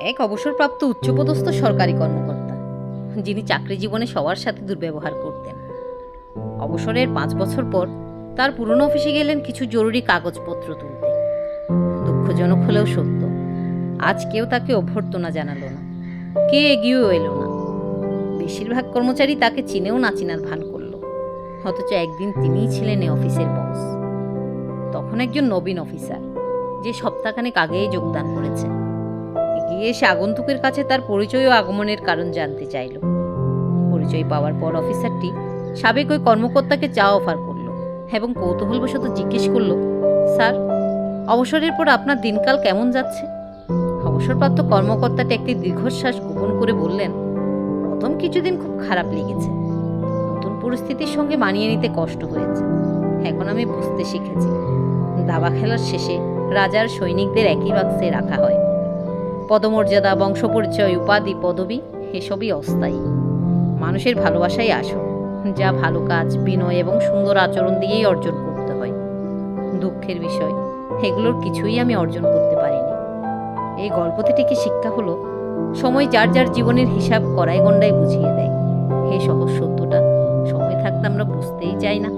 এক অবসরপ্রাপ্ত উচ্চপদস্থ সরকারি কর্মকর্তা, যিনি চাকরি জীবনে সবার সাথে দুর্ব্যবহার করতেন। অবসরের 5 বছর পর তার পুরনো অফিসে গেলেন কিছু জরুরি কাগজপত্র তুলতে। দুঃখজনক হলেও সত্য, আজ কেউ তাকে অভ্যর্থনা জানালো না, কে এগিয়েও এলো না। বেশিরভাগ কর্মচারী তাকে চিনেও না চিনার ভান করলো, অথচ একদিন তিনিই ছিলেন এই অফিসের বস। তখন একজন নবীন অফিসার, যে সপ্তাহখানেক আগেই যোগদান করেছে, এগিয়ে এসে আগন্তুকের কাছে তার পরিচয় ও আগমনের কারণ জানতে চাইল। পরিচয় পাওয়ার পর অফিসারটি সাবেক ওই কর্মকর্তাকে চা অফার করলো এবং কৌতূহলবশত জিজ্ঞেস করলো, স্যার, অবসরের পর আপনার দিনকাল কেমন যাচ্ছে? অবসরপ্রাপ্ত কর্মকর্তাটি একটি দীর্ঘশ্বাস গোপন করে বললেন, প্রথম কিছুদিন খুব খারাপ লেগেছে। নতুন পরিস্থিতির সঙ্গে মানিয়ে নিতে কষ্ট হয়েছে। এখন আমি বুঝতে শিখেছি, দাবা খেলার শেষে রাজার সৈনিকদের একই বাক্সে রাখা হয়। পদমর্যাদা, বংশপরিচয়, উপাধি, পদবি এসবই অস্থায়ী। মানুষের ভালোবাসাই আসল, যা ভালো কাজ, বিনয় এবং সুন্দর আচরণ দিয়েই অর্জন করতে হয়। দুঃখের বিষয়, এগুলোর কিছুই আমি অর্জন করতে পারিনি। এই গল্প থেকে শিক্ষা হলো, সময় যার যার জীবনের হিসাব কড়াই গণ্ডায় বুঝিয়ে দেয়। এই সহজ সত্যটা সময় থাকতে আমরা বুঝতেই চাই না।